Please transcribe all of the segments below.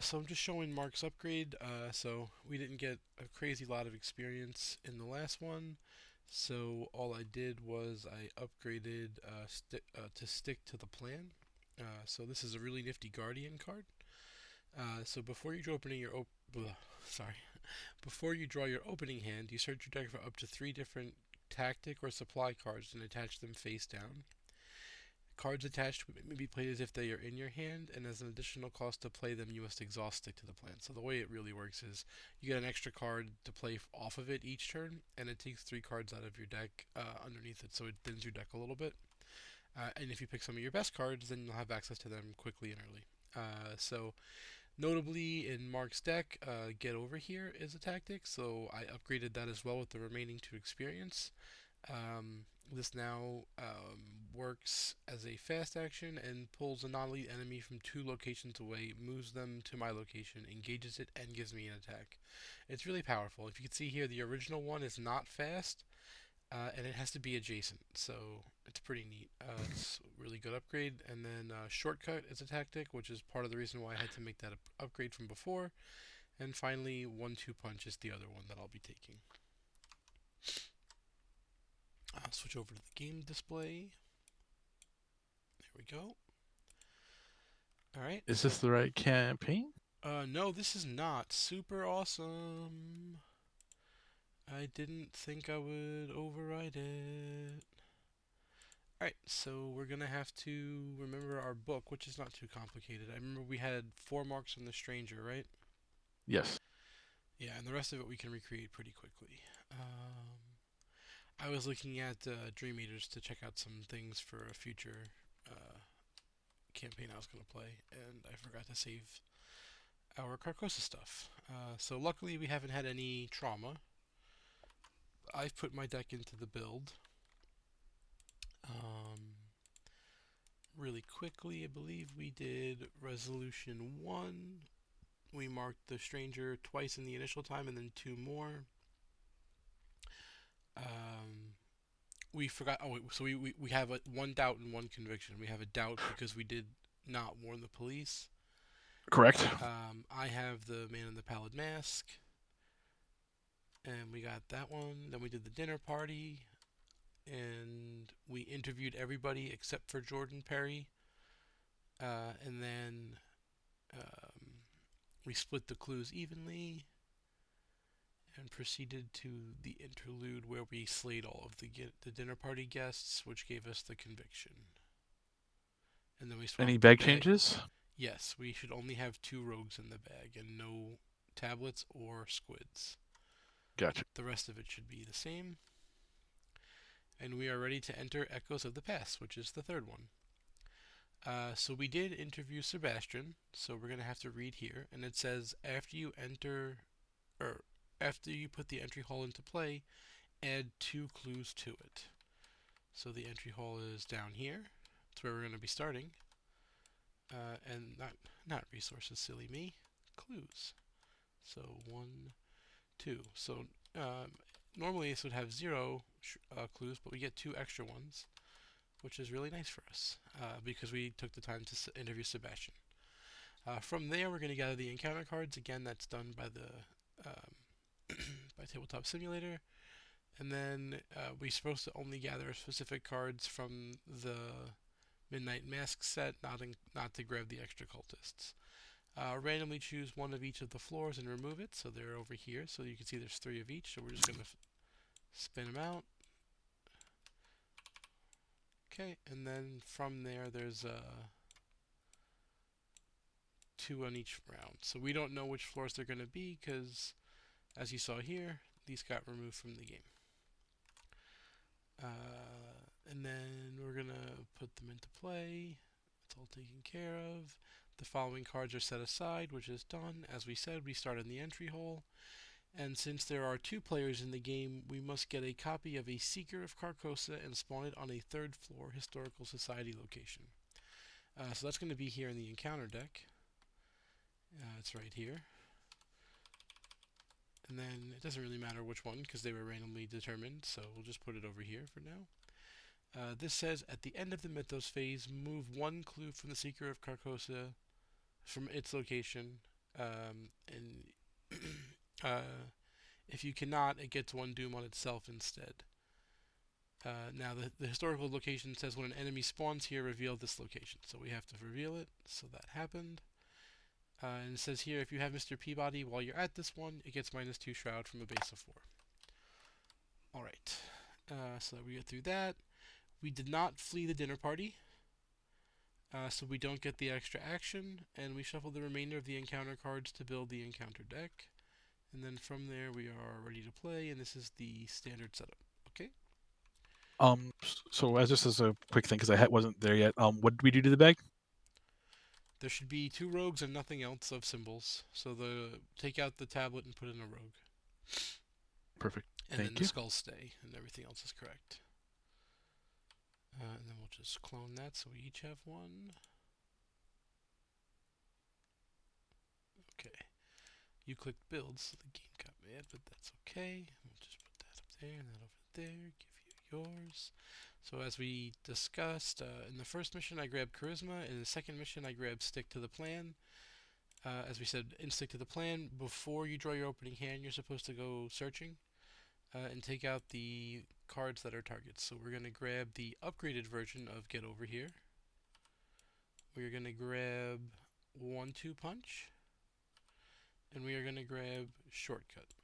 So I'm just showing Mark's upgrade. So we didn't get a crazy lot of experience in the last one. So all I did was I upgraded to stick to the plan. So this is a really nifty Guardian card. So before you draw opening your sorry, before you draw your opening hand, you search your deck for up to three different tactic or supply cards and attach them face down. Cards attached may be played as if they are in your hand, and as an additional cost to play them, you must exhaust stick to the plan. So the way it really works is you get an extra card to play off of it each turn, and it takes three cards out of your deck underneath it, so it thins your deck a little bit. And if you pick some of your best cards, then you'll have access to them quickly and early. So notably in Mark's deck, Get Over Here is a tactic, so I upgraded that as well with the remaining two experience. This now works as a fast action and pulls a non-elite enemy from two locations away, moves them to my location, engages it, and gives me an attack. It's really powerful. If you can see here, the original one is not fast, and it has to be adjacent, so it's pretty neat. It's a really good upgrade. And then Shortcut is a tactic, which is part of the reason why I had to make that upgrade from before. And finally, 1-2 Punch is the other one that I'll be taking. I'll switch over to the game display. There we go. All right. Is this the right campaign? No, this is not super awesome. I didn't think I would override it. All right, so we're gonna have to remember our book, which is not too complicated. I remember we had 4 marks on the stranger, right? Yes. Yeah, and the rest of it we can recreate pretty quickly. I was looking at Dream Eaters to check out some things for a future uh, campaign I was gonna play, and I forgot to save our Carcosa stuff. So luckily we haven't had any trauma. I've put my deck into the build. Um, Really quickly, I believe we did Resolution 1. We marked the stranger twice in the initial time and then two more. Um, we forgot. Oh, so we have one doubt and one conviction. We have a doubt because we did not warn the police. Correct. I have the man in the pallid mask, and we got that one. Then we did the dinner party, and we interviewed everybody except for Jordan Perry. And then we split the clues evenly and proceeded to the interlude where we slayed all of the dinner party guests, which gave us the conviction. And then we Any swapped the bag bag. changes? Yes, we should only have two rogues in the bag and no tablets or squids. Gotcha. The rest of it should be the same. And we are ready to enter Echoes of the Past, which is the third one. So we did interview Sebastian, so we're gonna have to read here, and it says after you enter, or after you put the entry hall into play, add two clues to it. So the entry hall is down here. That's where we're gonna be starting, and not resources, silly me, clues. So 1, 2. So normally this would have zero clues, but we get two extra ones, which is really nice for us because we took the time to interview Sebastian. From there, we're going to gather the encounter cards. Again, that's done by the by Tabletop Simulator, and then we're supposed to only gather specific cards from the Midnight Mask set, not to grab the extra cultists. Randomly choose one of each of the floors and remove it, so they're over here. So you can see there's three of each. So we're just going to spin them out. Okay, and then from there, there's two on each round. So we don't know which floors they're going to be because, as you saw here, these got removed from the game. And then we're going to put them into play. It's all taken care of. The following cards are set aside, which is done. As we said, we start in the entry hole. And since there are two players in the game, we must get a copy of a Seeker of Carcosa and spawn it on a third floor Historical Society location. So that's going to be here in the encounter deck. It's right here. And then it doesn't really matter which one because they were randomly determined, so we'll just put it over here for now. This says, at the end of the Mythos phase, move one clue from the Seeker of Carcosa from its location And if you cannot, it gets one doom on itself instead. Now, the historical location says when an enemy spawns here, reveal this location. So we have to reveal it. So that happened. And it says here, if you have Mr. Peabody while you're at this one, it gets -2 shroud from a base of 4. Alright. So we get through that. We did not flee the dinner party. So we don't get the extra action. And we shuffle the remainder of the encounter cards to build the encounter deck. And then from there, we are ready to play. And this is the standard setup. Okay? So as just as a quick thing, because I wasn't there yet. What did we do to the bag? There should be 2 rogues and nothing else of symbols. So take out the tablet and put in a rogue. Perfect. And then Thank the you. skulls stay, and everything else is correct. And then we'll just clone that so we each have one. Okay. You clicked build, so the game got mad, but that's okay. We'll just put that up there and that over there. Give you yours. So as we discussed, in the first mission I grabbed Charisma, in the second mission I grabbed Stick to the Plan. As we said, in Stick to the Plan, before you draw your opening hand, you're supposed to go searching and take out the cards that are targets. So we're going to grab the upgraded version of Get Over Here. We're going to grab 1-2 Punch. And we are going to grab Shortcut.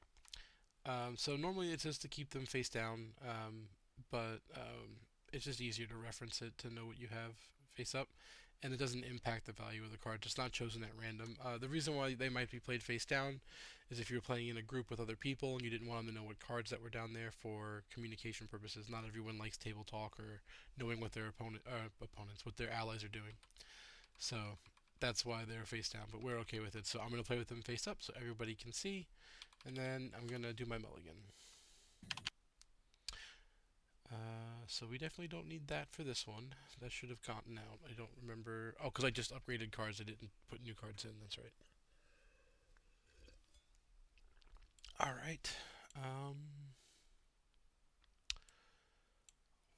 So normally it says to keep them face down, but it's just easier to reference it to know what you have face up, and it doesn't impact the value of the card. It's not chosen at random. The reason why they might be played face down is if you're playing in a group with other people and you didn't want them to know what cards that were down there for communication purposes. Not everyone likes table talk or knowing what their what their allies are doing. So that's why they're face down, but we're okay with it. So I'm going to play with them face up so everybody can see, and then I'm going to do my mulligan. So we definitely don't need that for this one. That should have gotten out. I don't remember. Oh, because I just upgraded cards. I didn't put new cards in. That's right. Alright.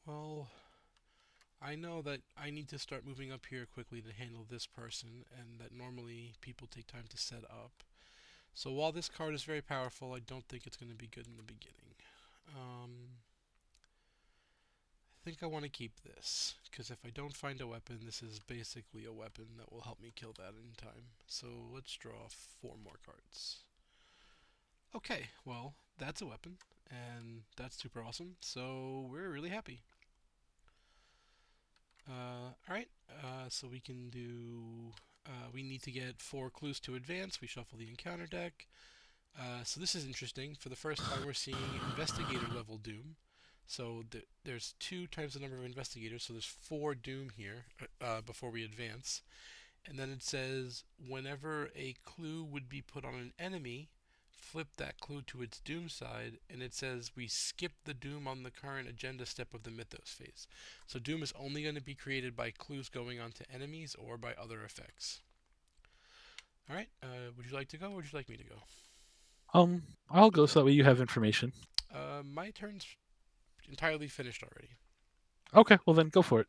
Well, I know that I need to start moving up here quickly to handle this person, and that normally people take time to set up. So while this card is very powerful, I don't think it's going to be good in the beginning. I think I want to keep this, because if I don't find a weapon, this is basically a weapon that will help me kill that in time. So let's draw 4 more cards. Okay, well, that's a weapon, and that's super awesome, so we're really happy. Alright, so we can do... we need to get 4 clues to advance. We shuffle the encounter deck. So this is interesting. For the first time, we're seeing Investigator level Doom. So there's 2 times the number of investigators, so there's 4 Doom here before we advance. And then it says, whenever a clue would be put on an enemy, flip that clue to its Doom side, and it says we skip the Doom on the current agenda step of the Mythos phase. So Doom is only going to be created by clues going onto enemies or by other effects. Alright, would you like to go, or would you like me to go? I'll go so that way you have information. My turn's entirely finished already. Okay, well then go for it.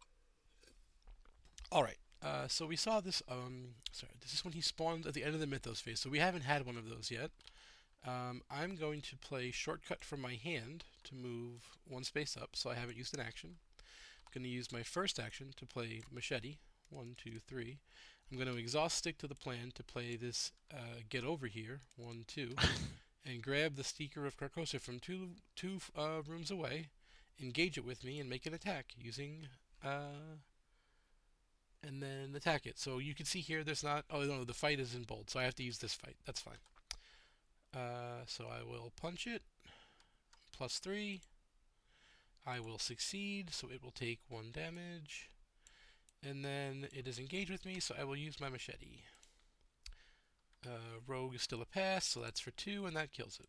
Alright, so we saw this, sorry, this is when he spawns at the end of the Mythos phase, so we haven't had one of those yet. I'm going to play Shortcut from my hand to move 1 space up, so I haven't used an action. I'm going to use my first action to play Machete, 1, 2, 3. I'm going to exhaust Stick to the Plan to play this Get Over Here, 1, 2, and grab the Seeker of Carcosa from two rooms away, engage it with me, and make an attack using... and then attack it. So you can see here there's not... Oh, no, the fight is in bold, so I have to use this fight. That's fine. So I will punch it. +3. I will succeed, so it will take 1 damage. And then it is engaged with me, so I will use my machete. Rogue is still a pass, so that's for 2, and that kills it.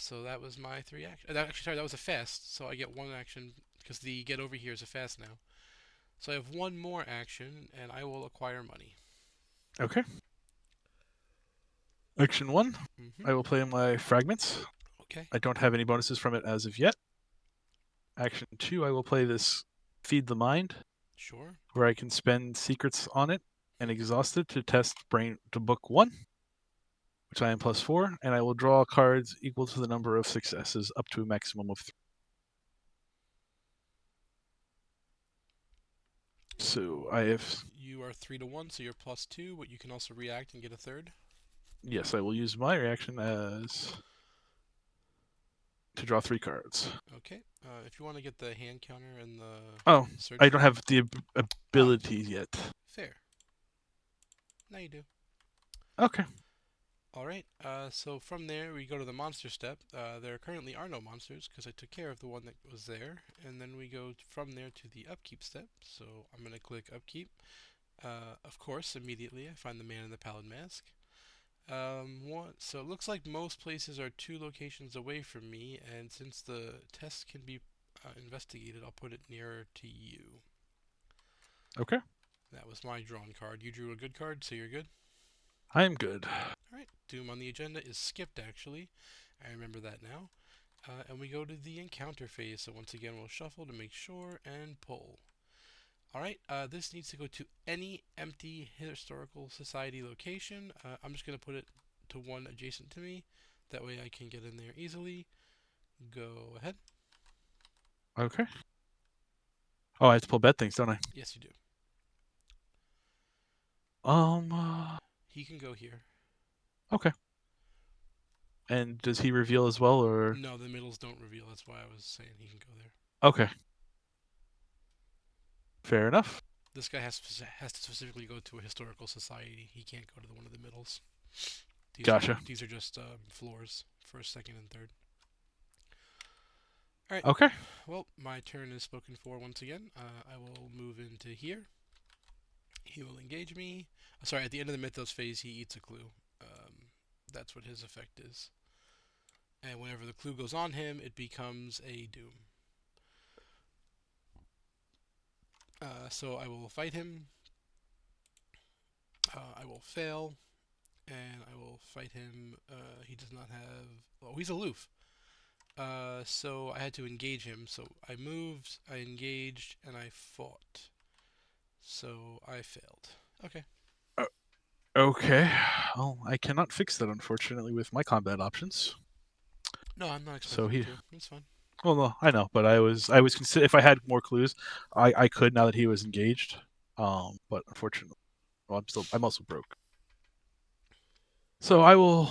So that was my 3 action. Actually, sorry, that was a fast, so I get 1 action, because the Get Over Here is a fast now. So I have 1 more action, and I will acquire money. Okay. Action 1, I will play my fragments. Okay. I don't have any bonuses from it as of yet. Action 2, I will play this Feed the Mind. Sure. Where I can spend secrets on it and exhausted to test brain to book 1, which I am +4, and I will draw cards equal to the number of successes up to a maximum of 3. So I have, You are 3 to 1, so you're +2, but you can also react and get a third. yes, I will use my reaction as to draw 3 cards. Okay. If you want to get the hand counter and the Oh, search I don't feed. have the Oh, abilities yet. fair. Now you do. Okay. All right. So from there we go to the monster step. There currently are no monsters because I took care of the one that was there, and then we go from there to the upkeep step. So I'm gonna click upkeep. Of course, immediately I find the man in the pallid mask. So it looks like most places are 2 locations away from me, and since the test can be investigated, I'll put it nearer to you. Okay. That was my drawn card. You drew a good card, so you're good. I am good. Alright, Doom on the agenda is skipped actually. I remember that now. And we go to the encounter phase, so once again we'll shuffle to make sure and pull. Alright, this needs to go to any empty historical society location. I'm just going to put it to one adjacent to me. That way I can get in there easily. Go ahead. Okay. Oh, I have to pull bad things, don't I? Yes, you do. Um. He can go here. Okay. And does he reveal as well, or? No, the middles don't reveal. That's why I was saying he can go there. Okay. Fair enough. This guy has to specifically go to a historical society. He can't go to one of the middles. Gotcha. These are just floors, first, second, and third. All right. Okay. Well, my turn is spoken for once again. I will move into here. He will engage me. Sorry, at the end of the Mythos phase, he eats a clue. That's what his effect is. And whenever the clue goes on him, it becomes a doom. So I will fight him. I will fail, and I will fight him. He does not have. Oh, he's aloof. So I had to engage him. So I moved, I engaged, and I fought. So I failed. Okay. Uh, okay. Well, I cannot fix that unfortunately with my combat options. No, I'm not So expecting you he. to. It's fine. Well, no, I know, but I was if I had more clues, I could now that he was engaged. But unfortunately, well, I'm also broke. So I will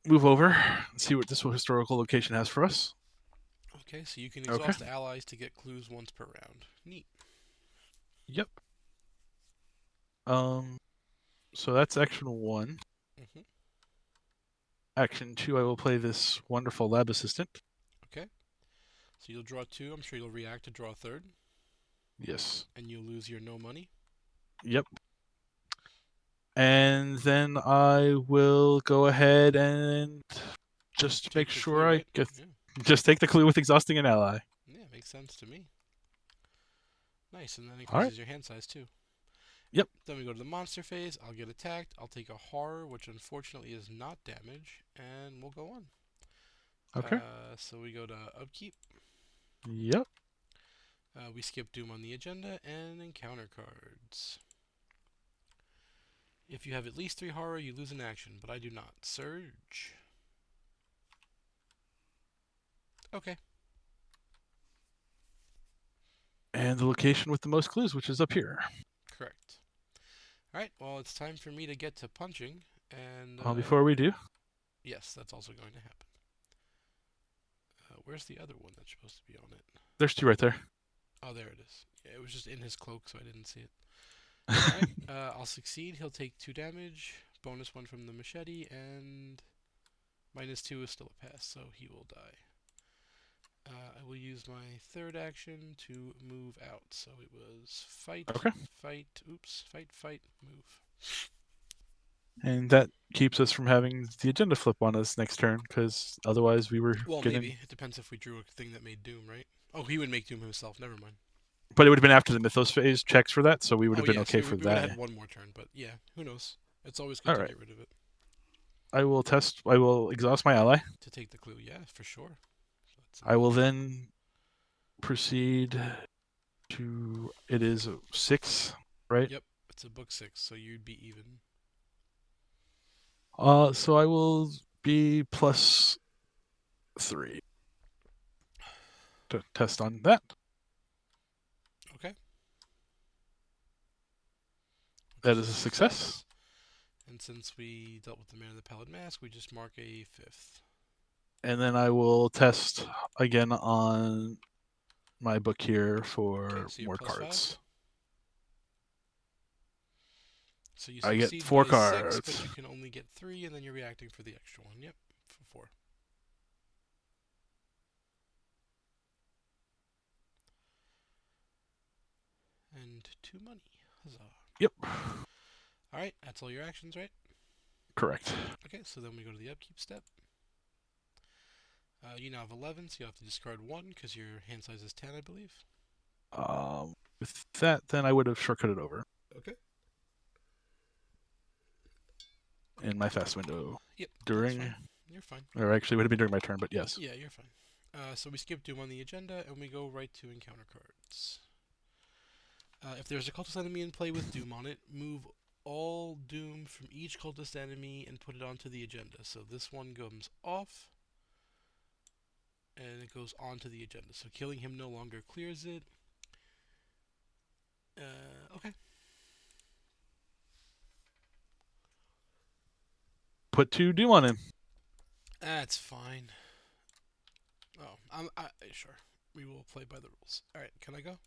move over and see what this historical location has for us. Okay, so you can Okay. exhaust allies to get clues once per round. Neat. Yep. Um. So that's action 1. hmm Action 2, I will play this wonderful lab assistant. Okay. So you'll draw 2. I'm sure you'll react to draw a third. Yes. And you'll lose your no money. Yep. And then I will go ahead and just make Take the clue, sure I right? get Yeah. just take the clue with exhausting an ally. Yeah, makes sense to me. Nice, and that All right. increases your hand size too. Yep. Then we go to the monster phase. I'll get attacked. I'll take a horror, which unfortunately is not damage, and we'll go on. Okay. So we go to upkeep. Yep. We skip Doom on the agenda and encounter cards. If you have at least 3 horror, you lose an action, but I do not. Surge. Okay. And the location with the most clues, which is up here. Correct. Alright, well, it's time for me to get to punching, and Before we do, yes, that's also going to happen. Where's the other one that's supposed to be on it? there's 2 right there. Oh, there it is. Yeah, it was just in his cloak, so I didn't see it. Alright, I'll succeed. He'll take 2 damage, bonus 1 from the machete, and -2 is still a pass, so he will die. I will use my third action to move out. So it was fight, Okay. fight, oops, fight, move. And that keeps us from having the agenda flip on us next turn, because otherwise we were Well, getting. maybe. It depends if we drew a thing that made Doom, right? Oh, he would make Doom himself. Never mind. But it would have been after the Mythos phase checks for that, so we would Oh, have been yeah, okay so for we would have that. had one more turn, but yeah, who knows? It's always good All to right. get rid of it. I will test. I will exhaust my ally. To take the clue, yeah, for sure. Let's, I will then proceed to. It is 6, right? Yep, It's a book 6, so you'd be even. So I will be +3 to test on that. Okay, which That is a is a success. success. And since we dealt with the Man in the Pallid Mask, we just mark a fifth. And then I will test again on my book here Okay, for so you're more +5. cards. So you I get succeed 4 by 6, but cards. you can only get 3, and then you're reacting for the extra one. Yep, for 4. And 2 money. Huzzah. Yep, Alright, that's all your actions, right? correct. Okay, so then we go to the upkeep step. You now have 11, so you have to discard 1 because your hand size is 10, I believe. With that, then I would have shortcutted over Okay. in my fast window Yep, that's during, fine. You're fine. or actually would have been during my turn, but yes. Yeah, you're fine. So we skip Doom on the agenda, and we go right to encounter cards. If there's a cultist enemy in play with Doom on it, move all Doom from each cultist enemy and put it onto the agenda. So this one comes off, and it goes onto the agenda. So killing him no longer clears it. Okay. Put 2 Doom on him. That's fine. Oh, sure. We will play by the rules. All right, can I go?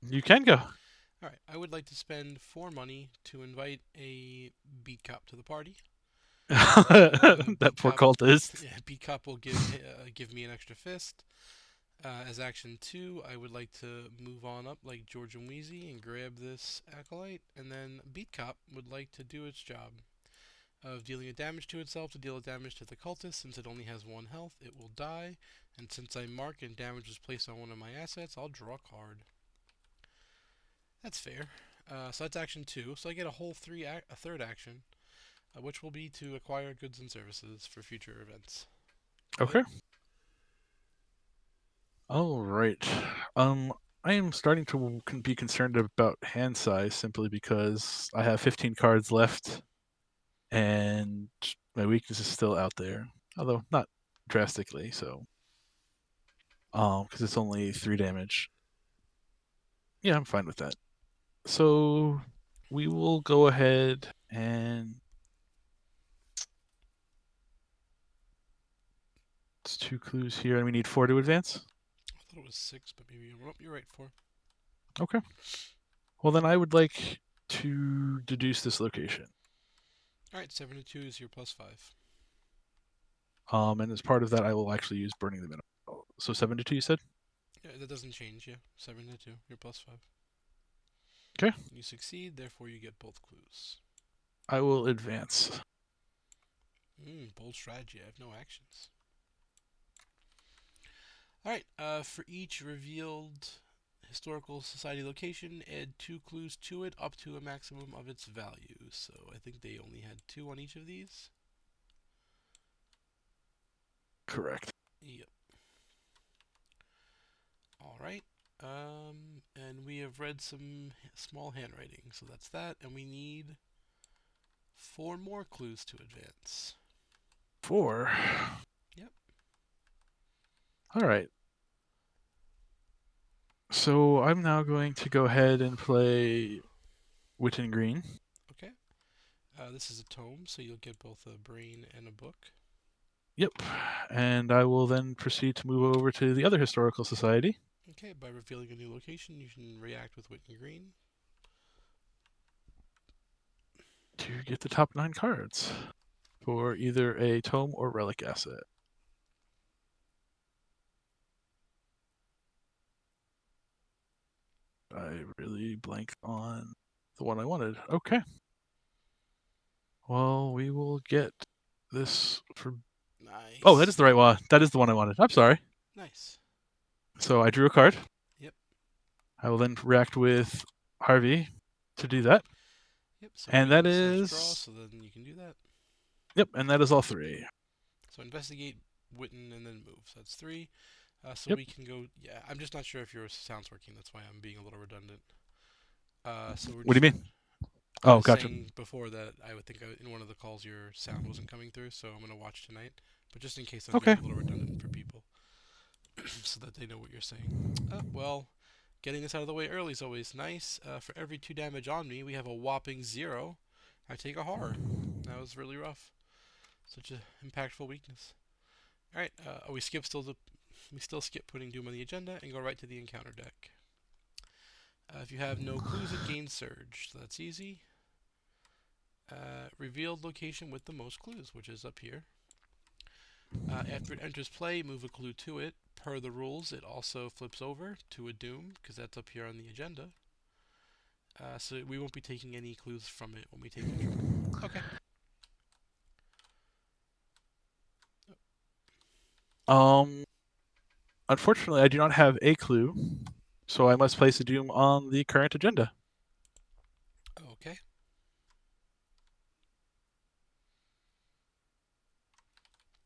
You can go. All right, I would like to spend 4 money to invite a beat cop to the party. That Beat poor cop, cultist. yeah, beat cop will give me an extra fist. As action 2, I would like to move on up like George and Wheezy and grab this acolyte, and then beat cop would like to do its job of dealing a damage to itself to deal a damage to the cultist. Since it only has 1 health, it will die. And since I mark and damage is placed on one of my assets, I'll draw a card. That's fair. So that's action 2. So I get a whole a third action, which will be to acquire goods and services for future events. Go ahead. Okay. All right. Um, I am starting to be concerned about hand size simply because I have 15 cards left and my weakness is still out there, although not drastically. So, because it's only 3 damage. Yeah, I'm fine with that. So we will go ahead and it's 2 clues here, and we need 4 to advance. I thought it was 6, but maybe you're right. 4. Okay. Well, then I would like to deduce this location. All right, 7 to 2 is your +5. And as part of that, I will actually use burning the mineral. So 7 to 2, you said? Yeah, that doesn't change. Yeah, 7 to 2. You're +5. Okay. You succeed, therefore you get both clues. I will advance. Bold strategy. I have no actions. All right. For each revealed historical society location, add 2 clues to it up to a maximum of its value. So I think they only had 2 on each of these. Correct. Yep. All right. And we have read some small handwriting, so that's that. And we need 4 more clues to advance. 4. Yep. All right. So I'm now going to go ahead and play Witten Green. Okay. This is a tome, so you'll get both a brain and a book. Yep. And I will then proceed to move over to the other historical society. Okay, by revealing a new location, you can react with Whitney Green. To get the top 9 cards for either a tome or relic asset. I really blanked on the one I wanted. Okay. Well, we will get this for. Oh, that is Nice. the right one. That is the one I wanted. I'm sorry. Nice. So I drew a card. Yep. I will then react with Harvey to do that. Yep. So And that read/draw, is. so then you can do that. Yep, and that is all 3. So investigate, Witten, and then move. So that's 3. So Yep. we can go. Yeah, I'm just not sure if your sound's working. That's why I'm being a little redundant. So we're What do just you mean? I Oh, was gotcha. saying before that I would think in one of the calls your sound wasn't coming through, so I'm gonna watch tonight. But just in case, I'm being Okay. a little redundant for people, so that they know what you're saying. Well, getting this out of the way early is always nice. For every 2 damage on me, we have a whopping 0. I take a horror. That was really rough. Such a impactful weakness. All right, we still skip putting Doom on the agenda and go right to the encounter deck. If you have no clues, it gains Surge. So that's easy. Revealed location with the most clues, which is up here. After it enters play, move a clue to it. Per the rules, it also flips over to a Doom, because that's up here on the agenda. So we won't be taking any clues from it when we take control. Okay. Um, Unfortunately, I do not have a clue, so I must place a doom on the current agenda. Okay.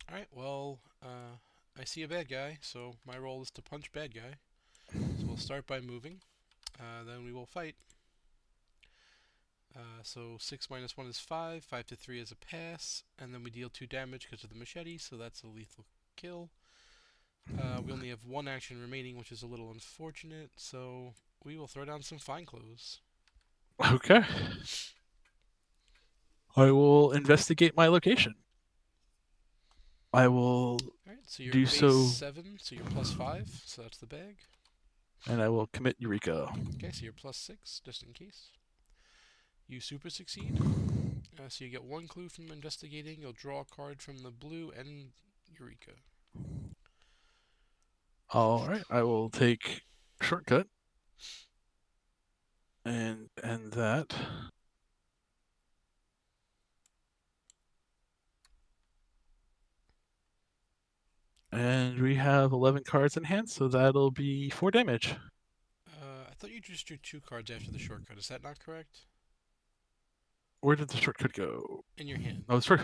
Alright, well, I see a bad guy, so my role is to punch bad guy. So we'll start by moving, then we will fight. So 6 minus 1 is 5, 5 to 3 is a pass, and then we deal 2 damage because of the machete, so that's a lethal kill. We only have 1 action remaining, which is a little unfortunate, so we will throw down some fine clothes. Okay. I will investigate my location. I will Alright, so you're do base so, 7, so you're plus 5, so that's the bag. and I will commit Eureka. Okay, so you're plus 6, just in case. You super succeed. So you get 1 clue from investigating, you'll draw a card from the blue, and Eureka. All right, I will take shortcut and end that. And we have 11 cards in hand, so that'll be 4 damage. I thought you just drew 2 cards after the shortcut. Is that not correct? Where did the shortcut go? In your hand. Oh, the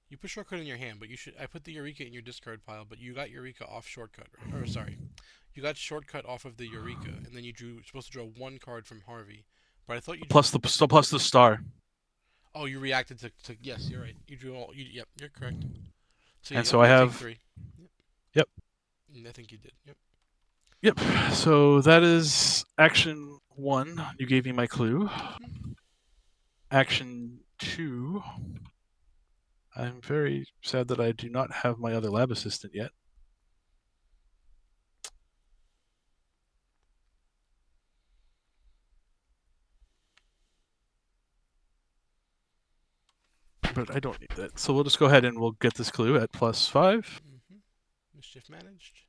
You put shortcut in your hand, but you should. I put the Eureka in your discard pile, but you got Eureka off shortcut, right? Or sorry, you got shortcut off of the Eureka, and then you're supposed to draw 1 card from Harvey. But I thought you. plus the star. Oh, you reacted to. Yes, you're right. You drew all. Yep, you're correct. So And yep, so I you'll take have 3. Yep. yep. I think you did. Yep. Yep. So that is action 1. You gave me my clue. Mm-hmm. Action 2. I'm very sad that I do not have my other lab assistant yet. But I don't need that. So we'll just go ahead and we'll get this clue at plus 5. Mm-hmm. Mischief managed.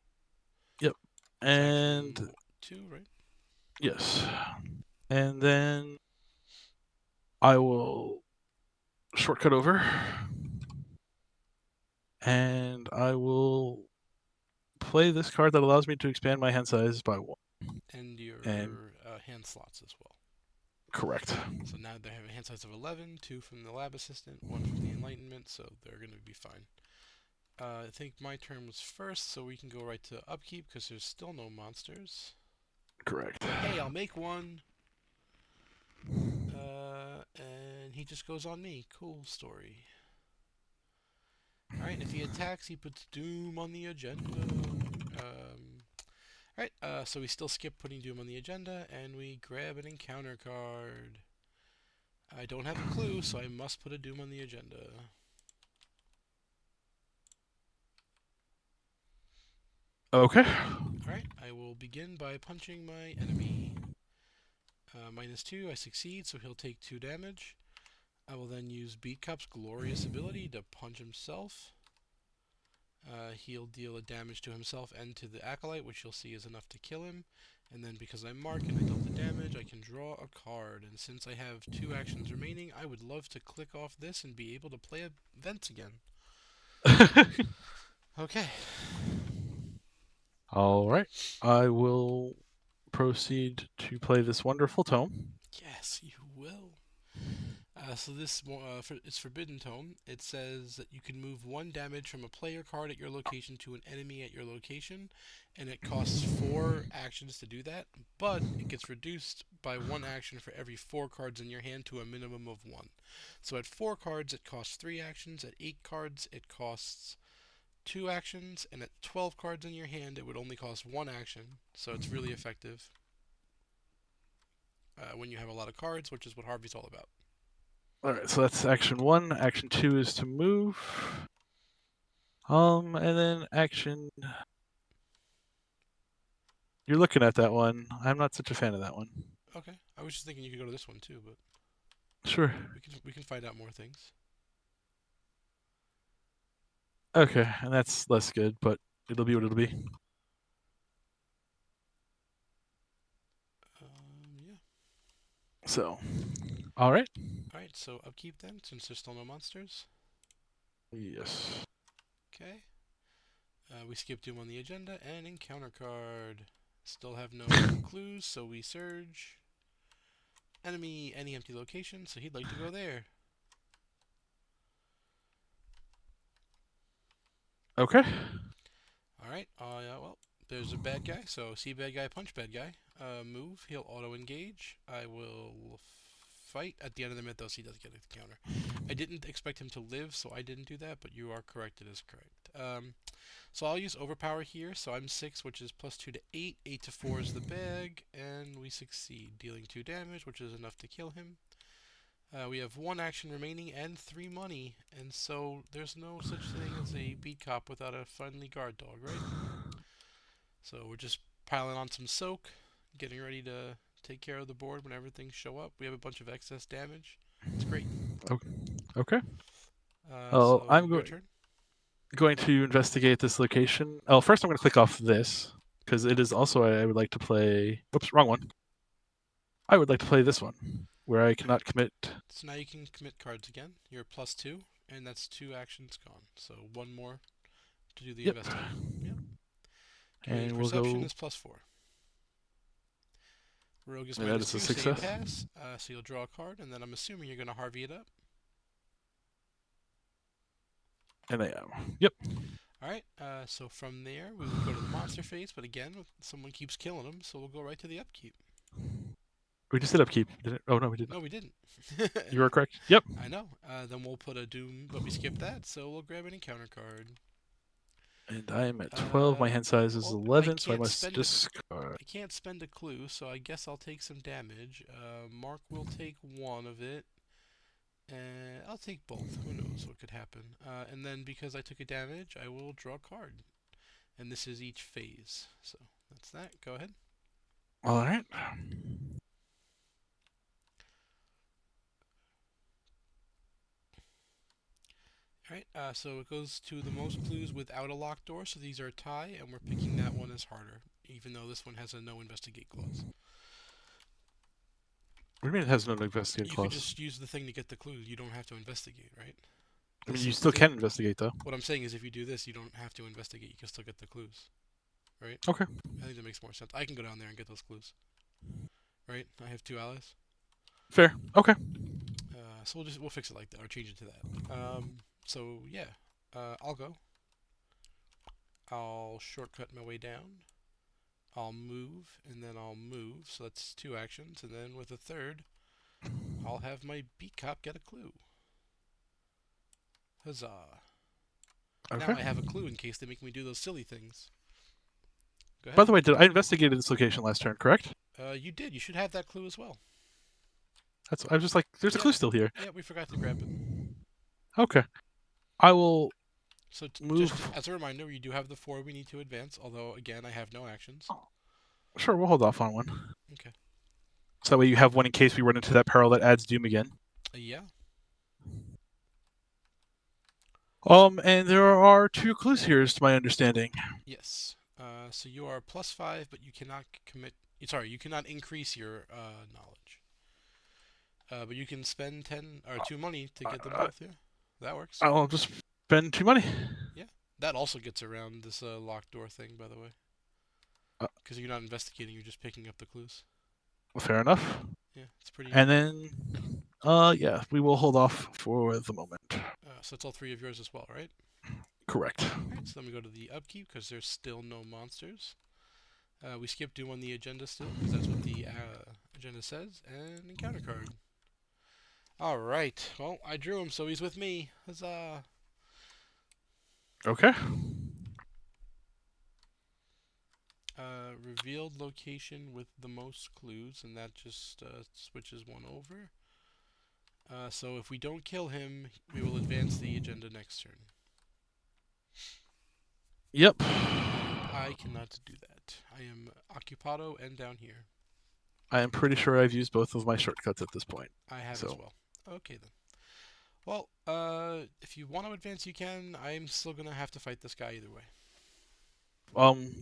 Yep. That's And action 2, right? yes. And then I will shortcut over and I will play this card that allows me to expand my hand size by 1. And And your hand slots as well. correct. So now they have a hand size of 11, 2 from the lab assistant, 1 from the enlightenment, so they're going to be fine. I think my turn was first, so we can go right to upkeep because there's still no monsters. Correct. Hey, I'll make one. And he just goes on me. Cool story. Alright, if he attacks, he puts Doom on the agenda. Alright, so we still skip putting Doom on the agenda, and we grab an encounter card. I don't have a clue, so I must put a Doom on the agenda. Okay. Alright, I will begin by punching my enemy. -2, I succeed, so he'll take 2 damage. I will then use Beat Cup's glorious ability to punch himself. He'll deal a damage to himself and to the Acolyte, which you'll see is enough to kill him. And then because I mark and I dealt the damage, I can draw a card. And since I have 2 actions remaining, I would love to click off this and be able to play events again. Okay. All right. I will proceed to play this wonderful tome. Yes, you will. So this it's Forbidden Tome. It says that you can move one damage from a player card at your location to an enemy at your location, and it costs 4 actions to do that. But it gets reduced by 1 action for every 4 cards in your hand to a minimum of one. So at 4 cards, it costs 3 actions. At 8 cards, it costs 2 actions, and at 12 cards in your hand, it would only cost 1 action. So it's really effective when you have a lot of cards, which is what Harvey's all about. All right, so that's action 1. Action 2 is to move. And then action. You're looking at that one. I'm not such a fan of that one. Okay, I was just thinking you could go to this one too, but Sure. we can find out more things. Okay, and that's less good, but it'll be what it'll be. Yeah. So, all right. All right. So upkeep then, since there's still no monsters. Yes. Okay. We skip Doom on the agenda and encounter card. Still have no clues, so we surge. Enemy any empty location, so he'd like to go there. Okay. All right. Yeah. Well, there's a bad guy, so see bad guy, punch bad guy. Move. He'll auto engage. I will fight. At the end of the mythos, he does get a counter. I didn't expect him to live, so I didn't do that, but you are correct. It is correct. So I'll use overpower here. So I'm 6, which is +2 to 8. 8 to 4 is the bag, and we succeed, dealing 2 damage, which is enough to kill him. We have 1 action remaining and 3 money, and so there's no such thing as a beat cop without a friendly guard dog, right? So we're just piling on some soak, getting ready to take care of the board whenever things show up. We have a bunch of excess damage. It's great. Okay. So I'm your turn. going to investigate this location. Oh, first I'm going to click off this because it is also I would like to play. Oops, wrong one. I would like to play this one where I cannot commit. So now you can commit cards again. You're +2, and that's 2 actions gone. So 1 more to do the Yep. investigating. Yep. Community And we'll perception go. is +4. Rogue is And that minus is a 2, so you success. pass. So you'll draw a card, and then I'm assuming you're going to Harvey it up. And I am. Yep. Alright, so from there, we would go to the monster phase, but again, someone keeps killing them, so we'll go right to the upkeep. We just did upkeep. Did it? Oh no, we didn't. No, we didn't. You were correct. Yep. I know. Then we'll put a Doom, but we skipped that, so we'll grab an encounter card. And I am at 12. My hand size is Well, 11, so I must discard. I can't spend a clue, so I guess I'll take some damage. Mark will take one of it. And I'll take both. Who knows what could happen. And then because I took a damage, I will draw a card. And this is each phase. So that's that. Go ahead. All right. Alright, so it goes to the most clues without a locked door, so these are a tie, and we're picking that one as harder, even though this one has a no investigate clause. What do you mean it has no investigate You clause? could just use the thing to get the clue. You don't have to investigate, right? I mean, you still can investigate, though. What I'm saying is if you do this, you don't have to investigate. You can still get the clues, right? Okay. I think that makes more sense. I can go down there and get those clues, right? I have 2 allies. Fair. Okay. So we'll fix it like that, or change it to that. So yeah, I'll go. I'll shortcut my way down. I'll move, and then I'll move. So that's 2 actions, and then with a third, I'll have my beat cop get a clue. Huzzah! Okay. Now I have a clue in case they make me do those silly things. Go ahead. By the way, I investigated this location last turn, correct? You did. You should have that clue as well. I was just like, there's a clue still here. Yeah, we forgot to grab it. Okay. I will So move. just as a reminder, you do have the 4 we need to advance, although again I have no actions. Sure, we'll hold off on one. Okay. So that way you have one in case we run into that peril that adds Doom again. Yeah. And there are 2 clues here, is to my understanding. Yes. So you are +5, but you cannot commit. Sorry, you cannot increase your knowledge. But you can spend 10 or 2 money to get them both. Yeah, that works. I'll just spend 2 money. Yeah, that also gets around this locked door thing, by the way. Because you're not investigating, you're just picking up the clues. Fair enough. Yeah, it's pretty. And then, yeah, we will hold off for the moment. So it's all three of yours as well, right? Correct. All right. So then we go to the upkeep because there's still no monsters. We skip doing the agenda still because that's what the agenda says. And encounter card. All right. Well, I drew him, so he's with me. Huzzah! Okay. Revealed location with the most clues, and that just switches one over. So if we don't kill him, we will advance the agenda next turn. Yep. And I cannot do that. I am occupado and down here. I am pretty sure I've used both of my shortcuts at this point. I have as So, well. Okay then. Well, if you want to advance, you can. I'm still gonna have to fight this guy either way.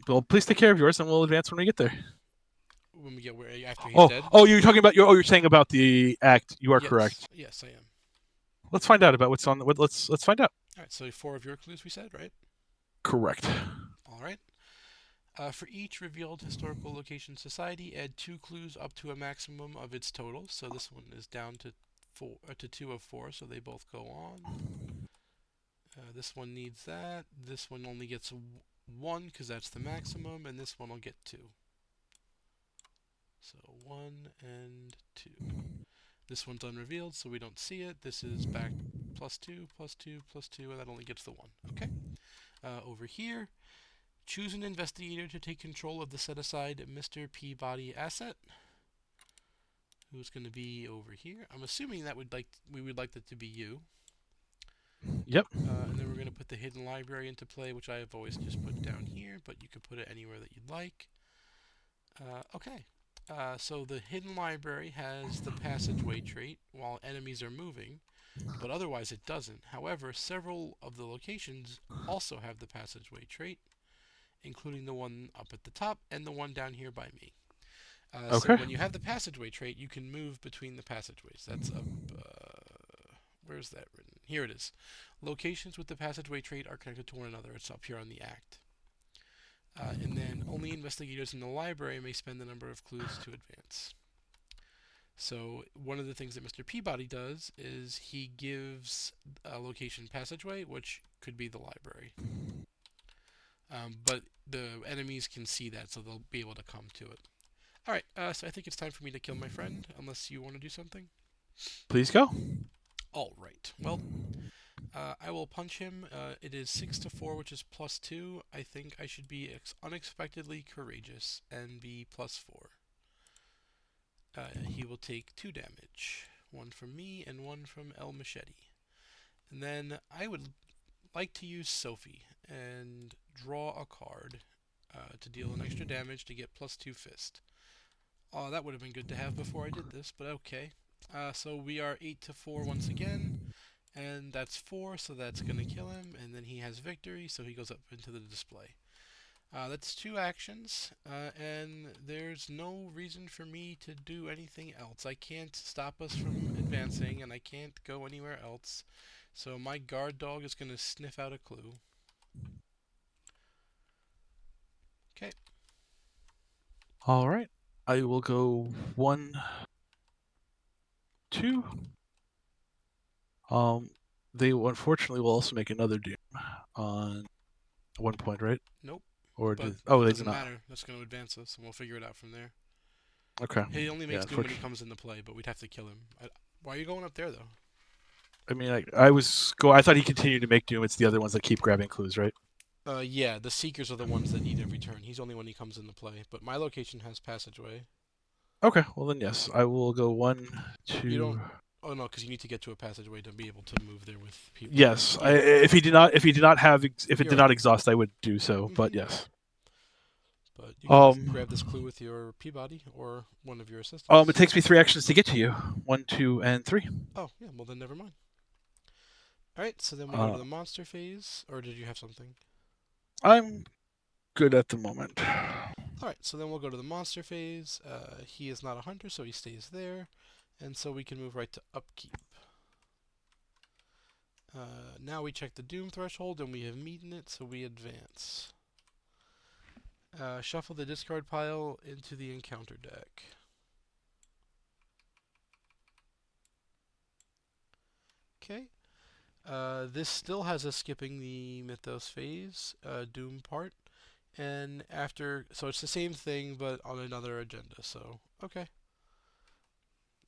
well, please take care of yours, and we'll advance when we get there. When we get where after he's Oh, dead. you're talking about you're saying about the act. You are Yes, correct. yes, I am. Let's find out about what's on. Let's find out. All right. So four of your clues we said, right? Correct. All right. For each revealed historical location society, add two clues up to a maximum of its total. So this one is down to to two of four, so they both go on. This one needs that. This one only gets one because that's the maximum, and this one will get two. So 1 and 2. This one's unrevealed, so we don't see it. This is back +2, +2, +2, and that only gets the 1. Okay. Over here, choose an investigator to take control of the set-aside Mr. Peabody asset. Who's going to be over here? I'm assuming that we would like that to be you. Yep. And then we're going to put the hidden library into play, which I have always just put down here, but you could put it anywhere that you'd like. Okay. So the hidden library has the passageway trait while enemies are moving, but otherwise it doesn't. However, several of the locations also have the passageway trait, including the one up at the top and the one down here by me. So Okay. when you have the passageway trait, you can move between the passageways. That's up. Where's that written? Here it is. Locations with the passageway trait are connected to one another. It's up here on the act. And then only investigators in the library may spend the number of clues to advance. So one of the things that Mr. Peabody does is he gives a location passageway, which could be the library. But the enemies can see that, so they'll be able to come to it. Alright, so I think it's time for me to kill my friend, unless you want to do something. Please go. Alright, well, I will punch him. It is 6 to 4, which is +2. I think I should be unexpectedly courageous and be +4. He will take 2 damage. 1 from me and 1 from El Machete. And then I would like to use Sophie and draw a card to deal an extra damage to get +2 fist. Oh, that would have been good to have before I did this, but okay. So we are 8 to 4 once again. And that's 4, so that's going to kill him. And then he has victory, so he goes up into the display. That's 2 actions, and there's no reason for me to do anything else. I can't stop us from advancing, and I can't go anywhere else. So my guard dog is going to sniff out a clue. Okay. All right. I will go 1, 2. They unfortunately will also make another doom on 1 point, right? Nope. Or But oh, it they doesn't did not. matter. That's going to advance us, and we'll figure it out from there. Okay. He only Yeah, makes doom when he unfortunately. comes into play, but we'd have to kill him. Why are you going up there, though? I mean, I thought he continued to make doom. It's the other ones that keep grabbing clues, right? Yeah, the Seekers are the ones that need every turn. He's only when he comes into play. But my location has passageway. Okay. Well then, yes, I will go 1, You don't. 2. Oh no, because you need to get to a passageway to be able to move there with Peabody. Yes. Yeah. If it You're did right. not exhaust, I would do so. Mm-hmm. But yes. But you can grab this clue Um. with your Peabody or one of your It assistants. takes me 3 actions to get to you. 1, 2, and 3. Oh yeah. Well then, never mind. All right. So then we go to Uh, the monster phase. Or did you have something? I'm good at the moment. All right. So then we'll go to the monster phase. He is not a hunter, so he stays there, and so we can move right to upkeep. Now we check the doom threshold, and we have meeting it, so we advance. Shuffle the discard pile into the encounter deck. Okay. This still has us skipping the Mythos phase, Doom part, and after, so it's the same thing but on another agenda. So okay,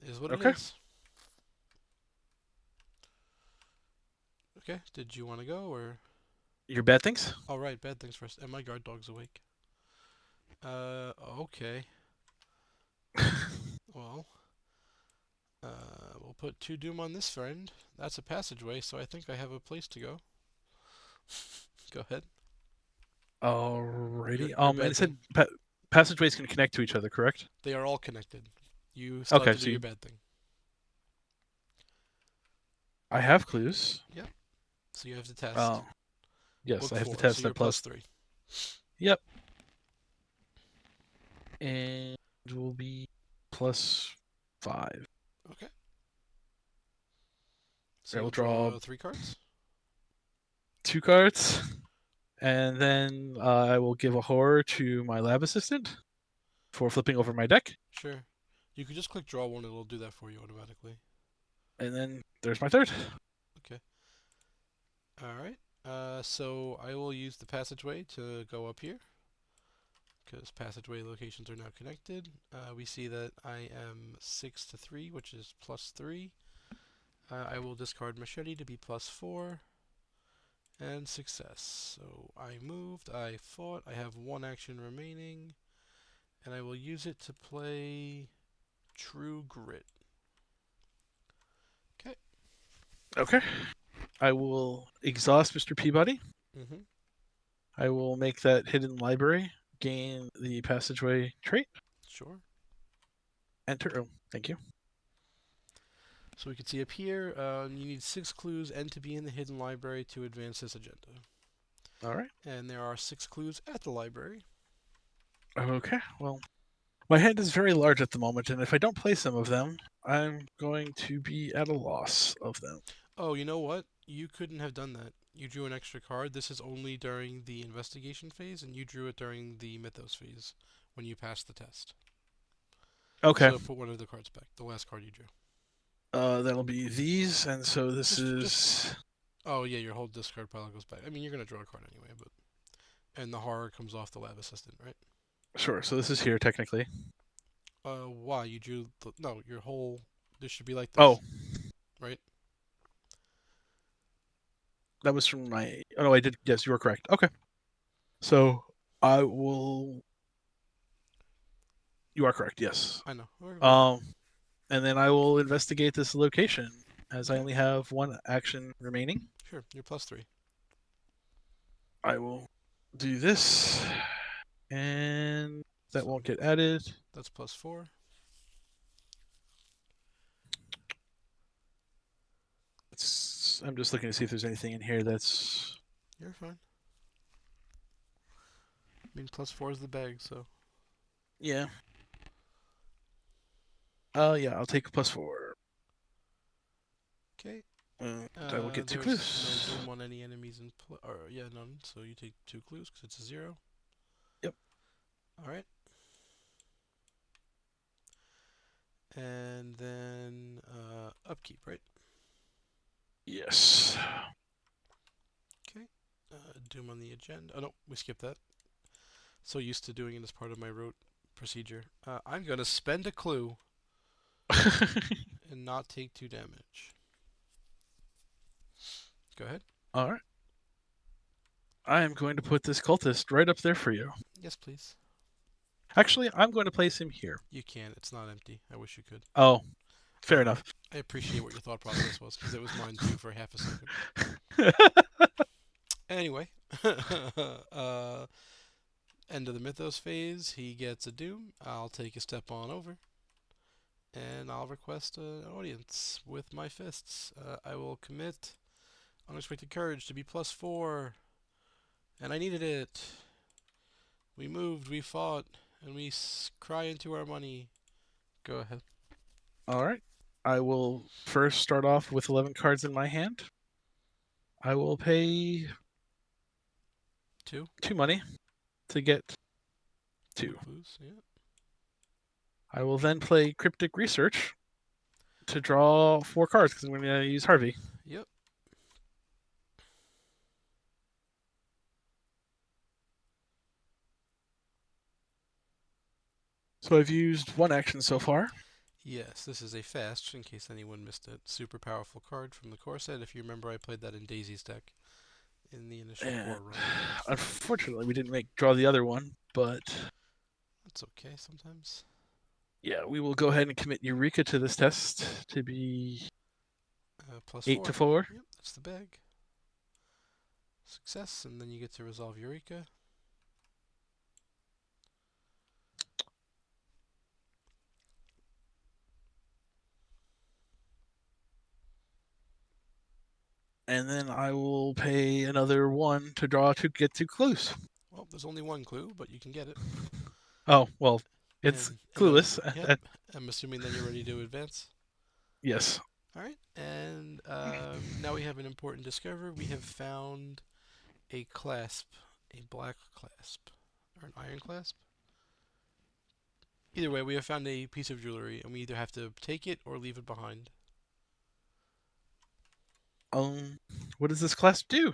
is what it Okay. is. Okay. Did you want to go or? Your bad things. All right, bad things first. And my guard dog's awake. Okay. Well, we'll put 2 Doom on this friend. That's a passageway, so I think I have a place to go. Go ahead. Your Alrighty. your And bad it thing. said passageways can connect to each other, correct? They are all connected. You still have Okay. to do your bad thing. I have clues. Yep. So you have to test. Uh, yes, Book I have to 4, so test you're that plus plus. 3. Yep. And will be +5. Okay. So I will you'll draw draw 3 cards. 2 cards, and then I will give a horror to my lab assistant for flipping over my deck, Sure. You could just click draw 1, it'll do that for you automatically. and then there's my third. Okay. Alright. So I will use the passageway to go up here, because passageway locations are now connected. We see that I am 6 to 3, which is plus 3. I will discard machete to be plus 4. And success. So I moved, I fought, I have 1 action remaining, and I will use it to play True Grit. Okay. Okay. I will exhaust Mr. Peabody. Mm-hmm. I will make that hidden library, gain the passageway trait, Sure. enter. Oh, thank you. So we can see up here, you need 6 clues and to be in the hidden library to advance this agenda. All right. And there are 6 clues at the library. Okay. Well, my hand is very large at the moment, and if I don't play some of them, I'm going to be at a loss of them. Oh, you know what? You couldn't have done that. You drew an extra card. This is only during the investigation phase, and you drew it during the mythos phase when you passed the test. Okay. So put one of the cards back, the last card you drew. That'll be these, and so this Just. is Oh yeah, your whole discard pile goes back. I mean, you're gonna draw a card anyway, but and the horror comes off the lab assistant, right? sure. So this is here technically. Why you drew? No, your whole. This should be like Oh, this, right? that was from my. Oh no, I did. Yes, you were correct. Okay. So I will. You are correct. Yes. I know. We're good. Um, and then I will investigate this location as I Okay, only have 1 action remaining. sure. You're plus 3. I will do this, and that So won't get added. that's plus 4. I'm just looking to see if there's anything in here that's. You're fine. I mean, plus 4 is the bag, so Yeah. Yeah, I'll take a +4. okay. I will get two There's no clues. doom on any enemies in play, or yeah, none. So you take 2 clues because it's a 0. Yep. All right. And then upkeep, right? Yes. Okay. Doom on the agenda. Oh no, we skipped that. So used to doing it as part of my rote procedure. I'm gonna spend a clue and not take 2 damage. Go ahead. All right. I am going to put this cultist right up there for you. Yes, please. Actually, I'm going to place him here. You can. It's not empty. I wish you could. Oh, fair I, enough. I appreciate what your thought process was because it was mine too for half a second. Anyway, end of the mythos phase. He gets a doom. I'll take a step on over, and I'll request an audience with my fists. I will commit unexpected courage to be plus 4, and I needed it. We moved, we fought, and we cry into our money. Go ahead. All right. I will first start off with 11 cards in my hand. I will pay 2. 2 money to get 2 2. clues. Yeah. I will then play Cryptic Research to draw 4 cards because I'm going to use Harvey. So I've used one action so far, Yes, this is a fast, in case anyone missed it. Super powerful card from the core set. If you remember, I played that in Daisy's deck in the initial and core run. unfortunately we didn't make draw the other one, but That's okay sometimes. yeah, we will go ahead and commit Eureka to this test to be Plus 8 to four. 4. Yep, that's the bag. Success, and then you get to resolve Eureka. And then I will pay another 1 to draw to get 2 clues. Well, there's only one clue, but you can get it. Oh, well, it's And clueless. yep, I'm assuming then you're ready to advance. Yes. All right, and now we have an important discovery. We have found a clasp, a black clasp, or an iron clasp. Either way, we have found a piece of jewelry, and we either have to take it or leave it behind. Um, what does this class do?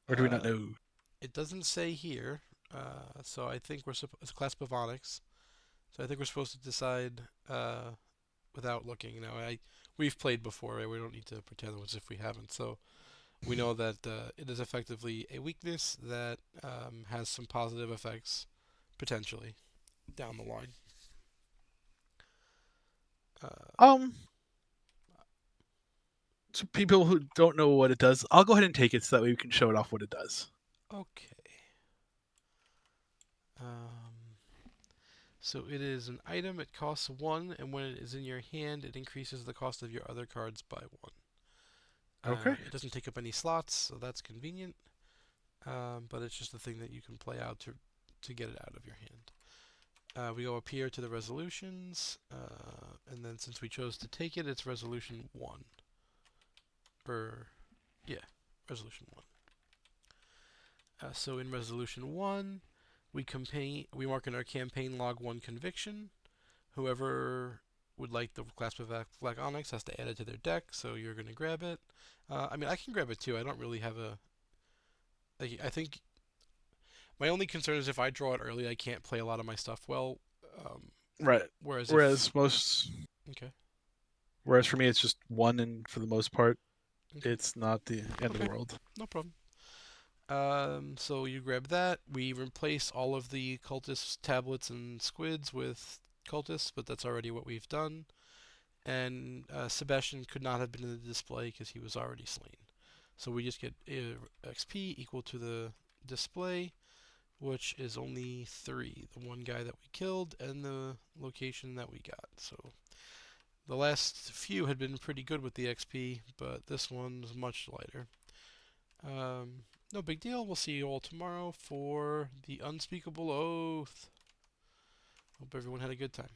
Or do we not Uh, know? it doesn't say here, so I think it's a clasp of onyx. So I think we're supposed to decide without looking. Now, we've played before, right? We don't need to pretend as if we haven't. So we know that it is effectively a weakness that has some positive effects potentially down the line. Uh, Um, so people who don't know what it does, I'll go ahead and take it so that way we can show it off what it does. okay. Um, so it is an item. It costs one, and when it is in your hand, it increases the cost of your other cards by one. Okay. It doesn't take up any slots, so that's convenient. But it's just a thing that you can play out to get it out of your hand. We go up here to the resolutions, and then since we chose to take it, it's resolution 1. Or, yeah, resolution 1. So in resolution 1, we mark in our campaign log 1 conviction. Whoever would like the clasp of Black Onyx has to add it to their deck, so you're going to grab it. I mean, I can grab it too. I don't really have a. I think my only concern is if I draw it early, I can't play a lot of my stuff well. Um, Right. whereas if. Whereas most, Okay. whereas for me, it's just one, and for the most part, Okay. it's not the end of the Okay. world. No problem. So you grab that. We replace all of the cultist tablets and squids with cultists, but that's already what we've done. And Sebastian could not have been in the display because he was already slain. So we just get XP equal to the display, which is only 3. The one guy that we killed and the location that we got. So the last few had been pretty good with the XP, but this one's much lighter. No big deal. We'll see you all tomorrow for the Unspeakable Oath. Hope everyone had a good time.